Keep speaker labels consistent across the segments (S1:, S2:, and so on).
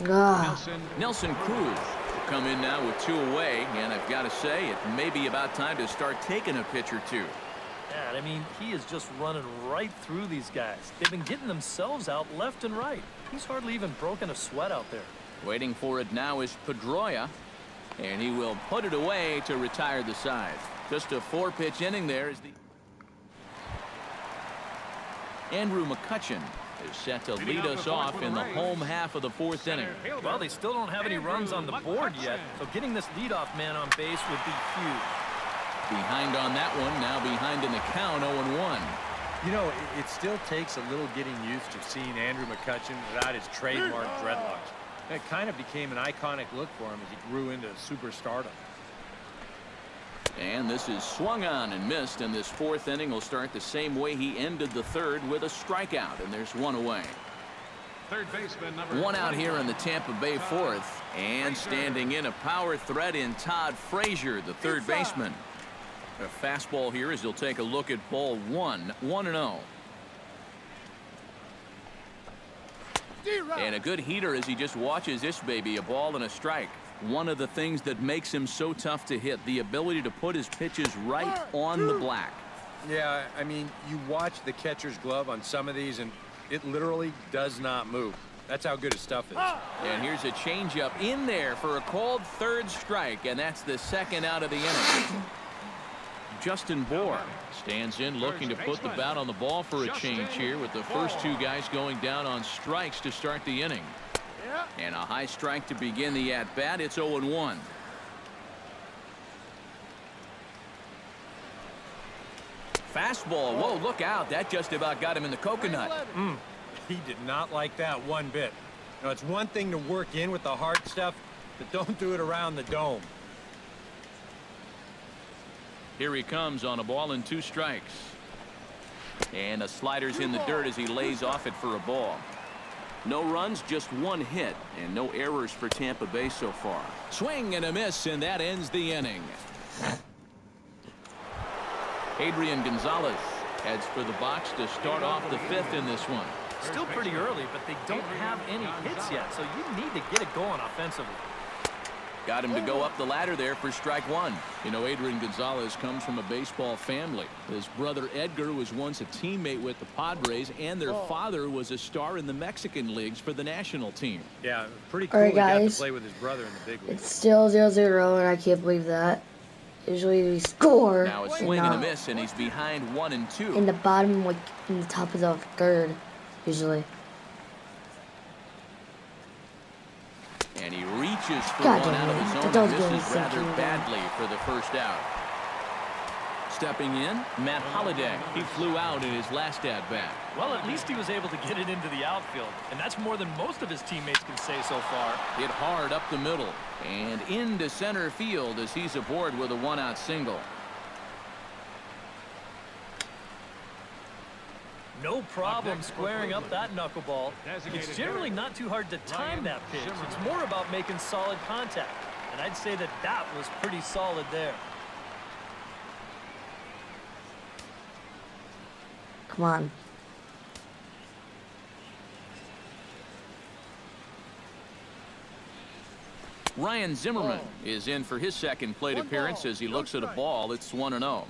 S1: Ah.
S2: Nelson Cruz will come in now with 2 away, and I've got to say it may be about time to start taking a pitch or 2.
S3: Yeah, I mean, he is just running right through these guys. They've been getting themselves out left and right. He's hardly even broken a sweat out there. Waiting for it now is Pedroia, and he will put it away to retire the side. Just a 4-pitch inning there is the Andrew McCutchen is set to lead us off in the home half of the 4th inning. Well, they still don't have any runs on the board yet, so getting this leadoff man on base would be huge. Behind on that one, now behind in the count, 0-1.
S4: You know, it still takes a little getting used to seeing Andrew McCutchen without his trademark dreadlocks. It kind of became an iconic look for him as he grew into superstardom.
S2: And this is swung on and missed, and this 4th inning will start the same way he ended the 3rd with a strikeout, and there's 1 away.
S1: Third baseman, number
S2: 1 out here in the Tampa Bay 4th, and standing in a power threat in Todd Frazier, the 3rd baseman. A fastball here as he'll take a look at ball 1, 1-0. And a good heater as he just watches this baby, a ball and a strike. One of the things that makes him so tough to hit, the ability to put his pitches right on the black.
S4: Yeah, I mean, you watch the catcher's glove on some of these, and it literally does not move. That's how good his stuff is.
S2: And here's a changeup in there for a called 3rd strike, and that's the 2nd out of the inning. Justin Bour stands in looking to put the bat on the ball for a change here with the first 2 guys going down on strikes to start the inning. And a high strike to begin the at-bat. It's 0-1. Fastball. Whoa, look out. That just about got him in the coconut.
S4: He did not like that one bit. You know, it's one thing to work in with the hard stuff, but don't do it around the dome.
S2: Here he comes on a ball and 2 strikes. And a slider's in the dirt as he lays off it for a ball. No runs, just 1 hit, and no errors for Tampa Bay so far. Swing and a miss, and that ends the inning. Adrian Gonzalez heads for the box to start off the 5th in this one.
S3: Still pretty early, but they don't have any hits yet, so you need to get it going offensively.
S2: Got him to go up the ladder there for strike 1. You know, Adrian Gonzalez comes from a baseball family. His brother Edgar was once a teammate with the Padres, and their father was a star in the Mexican leagues for the national team.
S4: Yeah, pretty cool.
S5: All right,
S4: he got to
S5: guys.
S4: play with his brother in the big league.
S5: It's still 0-0, and I can't believe that. Usually we score.
S2: Now a swing and a miss, and he's behind 1 and 2.
S5: In the bottom, like in the top of the 3rd, usually.
S2: And he reaches for
S5: God
S2: 1 out of
S5: damn
S2: his
S5: it.
S2: own
S5: That
S2: and
S5: was good
S2: misses rather
S5: thinking.
S2: badly for the 1st out. Stepping in, Matt Holliday. He flew out in his last at-bat.
S3: Well, at least he was able to get it into the outfield, and that's more than most of his teammates can say so far.
S2: Hit hard up the middle and into center field as he's aboard with a 1-out single.
S3: No problem squaring up that knuckleball. It's generally not too hard to time that pitch. It's more about making solid contact, and I'd say that that was pretty solid there.
S5: Come on.
S2: Ryan Zimmerman is in for his 2nd plate appearance as he looks at a ball. It's 1-0.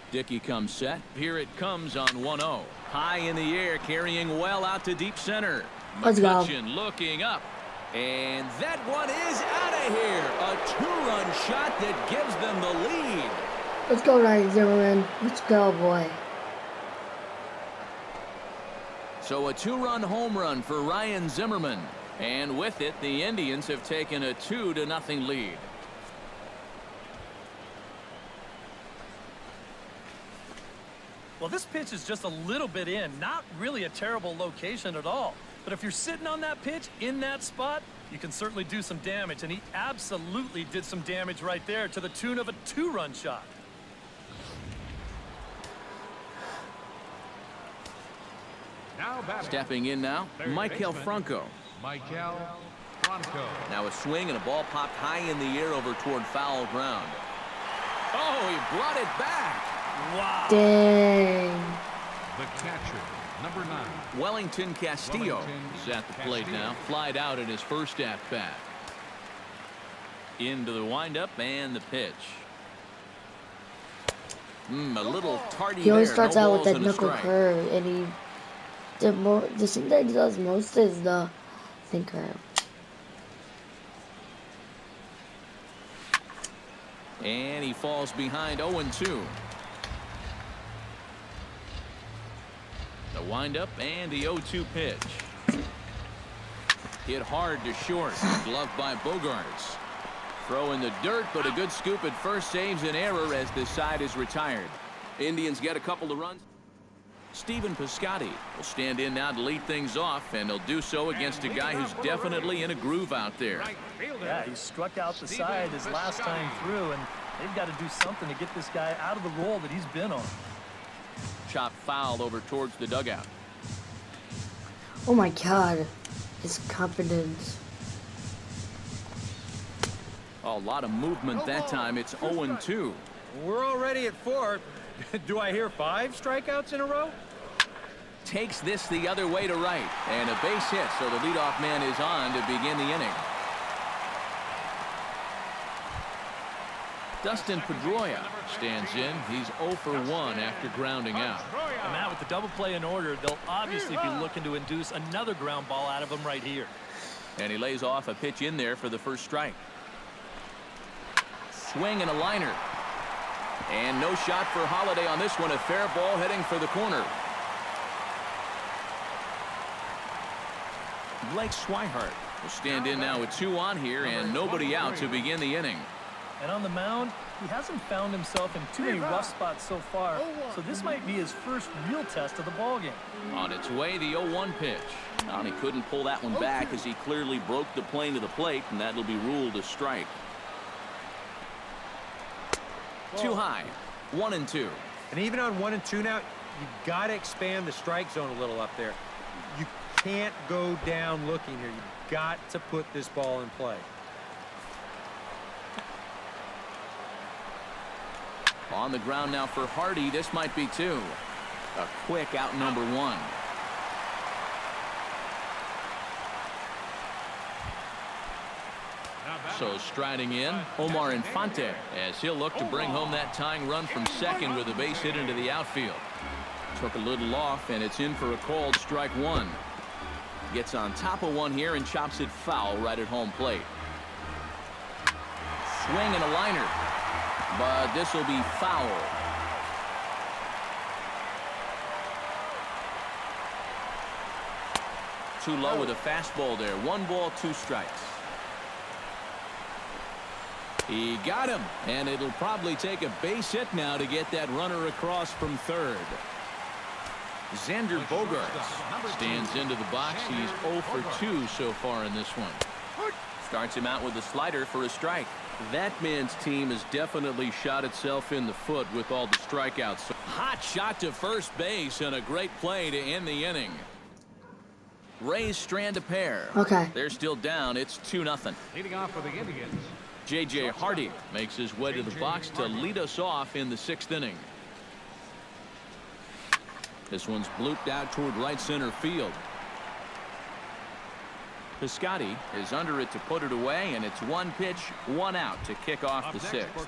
S2: Dickey comes set. Here it comes on 1-0. High in the air, carrying well out to deep center.
S5: Let's go.
S2: McCutchen looking up. And that one is out of here. A 2-run shot that gives them the lead.
S5: Let's go, Ryan Zimmerman. Let's go, boy.
S2: So a 2-run home run for Ryan Zimmerman. And with it, the Indians have taken a 2-0 lead.
S3: Well, this pitch is just a little bit in, not really a terrible location at all. But if you're sitting on that pitch in that spot, you can certainly do some damage, and he absolutely did some damage right there to the tune of a 2-run shot.
S2: Stepping in now, Maikel Franco.
S1: Maikel Franco.
S2: Now a swing and a ball popped high in the air over toward foul ground. Oh, he brought it back.
S3: Wow.
S5: Dang.
S1: The catcher, number 9.
S2: Wellington Castillo is at the plate now. Flied out in his first at-bat. Into the windup and the pitch. A little tardy
S5: He always
S2: there.
S5: starts
S2: No
S5: out with
S2: balls
S5: that
S2: and a
S5: knuckle
S2: strike.
S5: curve, and the thing that he does most is the sinker.
S2: And he falls behind 0-2. The windup and the 0-2 pitch. Hit hard to short. Gloved by Bogarts. Throw in the dirt, but a good scoop at first saves an error as this side is retired. Indians get a couple of runs. Stephen Piscotty will stand in now to lead things off, and he'll do so against a guy who's definitely in a groove out there.
S3: Yeah, he struck out the side his last time through, and they've got to do something to get this guy out of the role that he's been on.
S2: Chop foul over towards the dugout.
S5: Oh my God, his confidence.
S2: A lot of movement that time. It's 0-2.
S4: We're already at 4. Do I hear 5 strikeouts in a row?
S2: Takes this the other way to right, and a base hit, so the leadoff man is on to begin the inning. Dustin Pedroia stands in. He's 0 for 1 after grounding out.
S3: And Matt, with the double play in order, they'll obviously be looking to induce another ground ball out of him right here.
S2: And he lays off a pitch in there for the first strike. Swing and a liner. And no shot for Holiday on this one. A fair ball heading for the corner. Blake Swihart will stand in now with 2 on here and nobody out to begin the inning.
S3: And on the mound, he hasn't found himself in too many rough spots so far, so this might be his first real test of the ballgame.
S2: On its way, the 0-1 pitch. Now, he couldn't pull that one back as he clearly broke the plane to the plate, and that'll be ruled a strike. Too high. 1-2.
S4: And even on 1 and 2 now, you've got to expand the strike zone a little up there. You can't go down looking here. You've got to put this ball in play.
S2: On the ground now for Hardy. This might be 2. A quick out number 1. So striding in, Omar Infante, as he'll look to bring home that tying run from second with a base hit into the outfield. Took a little off, and it's in for a called strike 1. Gets on top of one here and chops it foul right at home plate. Swing and a liner, but this will be foul. Too low with a fastball there. 1 ball, 2 strikes. He got him, and it'll probably take a base hit now to get that runner across from third. Xander Bogaerts stands into the box. He's 0 for 2 so far in this one. Starts him out with a slider for a strike. That man's team has definitely shot itself in the foot with all the strikeouts. Hot shot to first base and a great play to end the inning. Rays strand a pair.
S5: Okay.
S2: They're still down. It's 2-0.
S1: Leading off for the Indians.
S2: J.J. Hardy makes his way to the box to lead us off in the 6th inning. This one's blooped out toward right center field. Piscotty is under it to put it away, and it's 1 pitch, 1 out to kick off the 6th.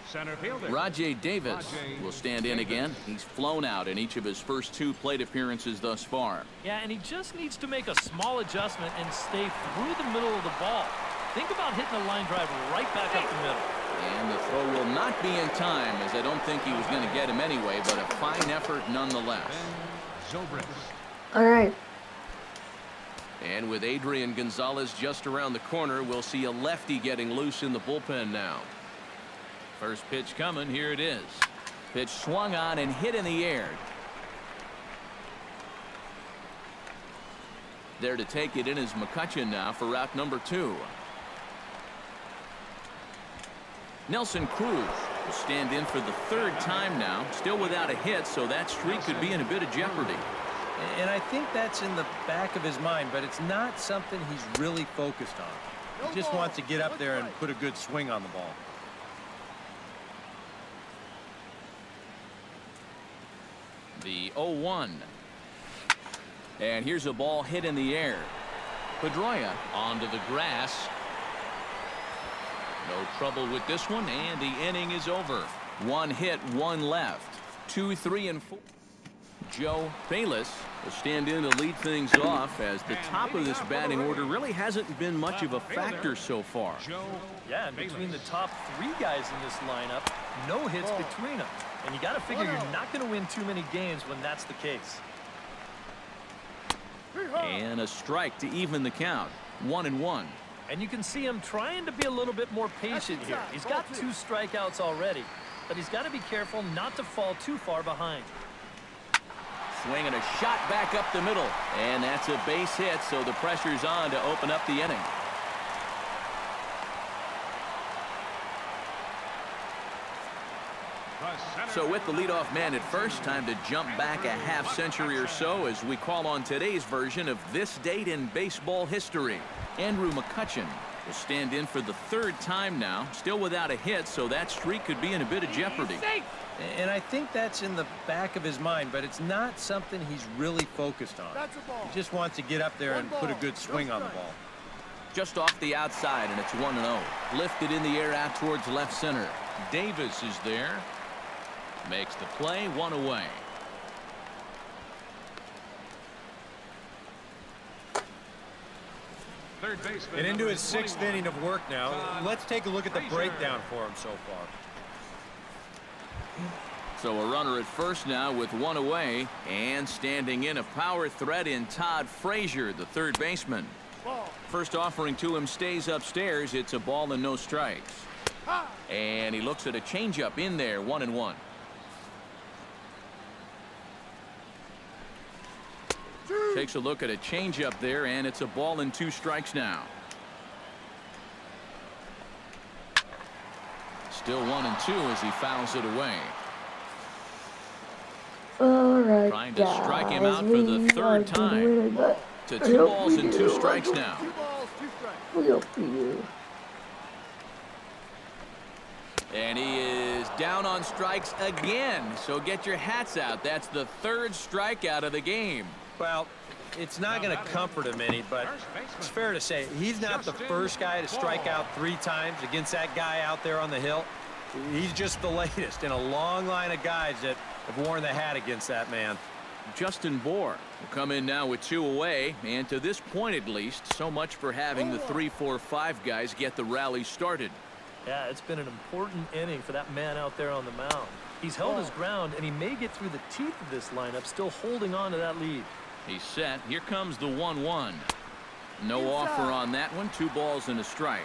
S1: Center fielder
S2: Rajay Davis will stand in again. He's flown out in each of his first 2 plate appearances thus far.
S3: Yeah, and he just needs to make a small adjustment and stay through the middle of the ball. Think about hitting a line drive right back up the middle.
S2: And the throw will not be in time, as I don't think he was going to get him anyway, but a fine effort nonetheless.
S5: All right.
S2: And with Adrian Gonzalez just around the corner, we'll see a lefty getting loose in the bullpen now. First pitch coming. Here it is. Pitch swung on and hit in the air. There to take it in is McCutchen now for route number 2. Nelson Cruz will stand in for the 3rd time now, still without a hit, so that streak could be in a bit of jeopardy.
S4: And I think that's in the back of his mind, but it's not something he's really focused on. He just wants to get up there and put a good swing on the ball.
S2: The 0-1. And here's a ball hit in the air. Pedroia onto the grass. No trouble with this one, and the inning is over. 1 hit, 1 left. 2, 3, and 4. Joe Bayless will stand in to lead things off, as the top of this batting order really hasn't been much of a factor so far.
S3: Yeah, and between the top 3 guys in this lineup, no hits between them. And you got to figure you're not going to win too many games when that's the case.
S2: And a strike to even the count. 1-1.
S3: And you can see him trying to be a little bit more patient here. He's got 2 strikeouts already, but he's got to be careful not to fall too far behind.
S2: Swing and a shot back up the middle. And that's a base hit, so the pressure's on to open up the inning. So with the leadoff man at first, time to jump back a half-century or so as we call on today's version of This Date in Baseball History. Andrew McCutchen will stand in for the 3rd time now, still without a hit, so that streak could be in a bit of jeopardy.
S4: And I think that's in the back of his mind, but it's not something he's really focused on. He just wants to get up there and put a good swing on the ball.
S2: Just off the outside, and it's 1-0. Lifted in the air out towards left center. Davis is there. Makes the play, 1 away.
S1: Third baseman.
S4: And into his 6th inning of work now. Let's take a look at the breakdown for him so far.
S2: So a runner at first now with 1 away, and standing in a power threat in Todd Frazier, the 3rd baseman. First offering to him stays upstairs. It's a ball and no strikes. And he looks at a changeup in there, 1-1. Takes a look at a changeup there, and it's a ball and 2 strikes now. Still 1-2 as he fouls it away.
S5: All right,
S2: Trying to strike him out for the 3rd time. To 2 balls and 2 strikes now. And he is down on strikes again. So get your hats out. That's the 3rd strikeout of the game.
S4: Well, it's not going to comfort him any, but it's fair to say he's not the first guy to strike out 3 times against that guy out there on the hill. He's just the latest in a long line of guys that have worn the hat against that man.
S2: Justin Bour will come in now with 2 away, and to this point at least, so much for having the 3, 4, 5 guys get the rally started.
S3: Yeah, it's been an important inning for that man out there on the mound. He's held his ground, and he may get through the teeth of this lineup, still holding on to that lead.
S2: He's set. Here comes the 1-1. No offer on that one. 2 balls and a strike.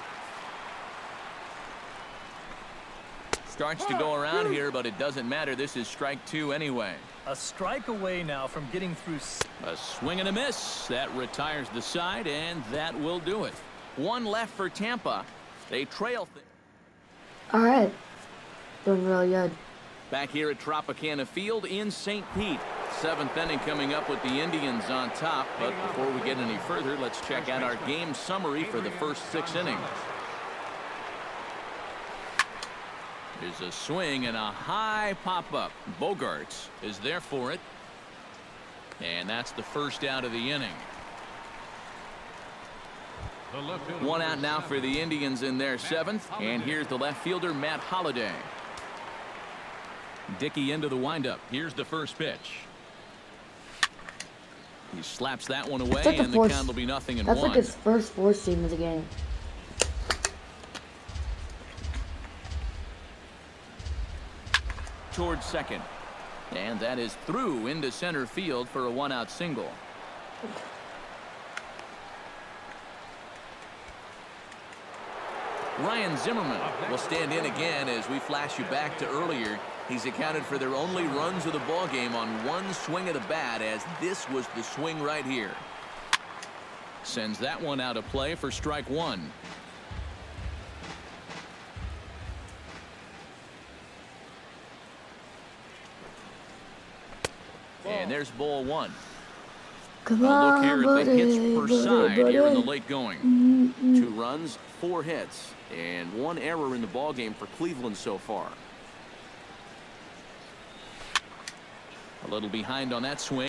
S2: Starts to go around here, but it doesn't matter. This is strike 2 anyway.
S3: A strike away now from getting through.
S2: A swing and a miss. That retires the side, and that will do it. 1 left for Tampa. They trail.
S5: All right. Doing really good.
S2: Back here at Tropicana Field in St. Pete. 7th inning coming up with the Indians on top. But before we get any further, let's check out our game summary for the first 6 innings. There's a swing and a high pop-up. Bogarts is there for it. And that's the first out of the inning. 1 out now for the Indians in their 7th. And here's the left fielder, Matt Holliday. Dickey into the windup. Here's the first pitch. He slaps that one away, and the count will be 0-1.
S5: That's like his first 4-seam of the game.
S2: Towards second. And that is through into center field for a 1-out single. Ryan Zimmerman will stand in again as we flash you back to earlier. He's accounted for their only runs of the ball game on 1 swing of the bat, as this was the swing right here. Sends that one out of play for strike 1. And there's ball 1.
S5: Come
S2: Look
S5: on,
S2: here at the hits per side here in the late
S5: buddy.
S2: going. 2 runs, 4 hits, and 1 error in the ball game for Cleveland so far. A little behind on that swing.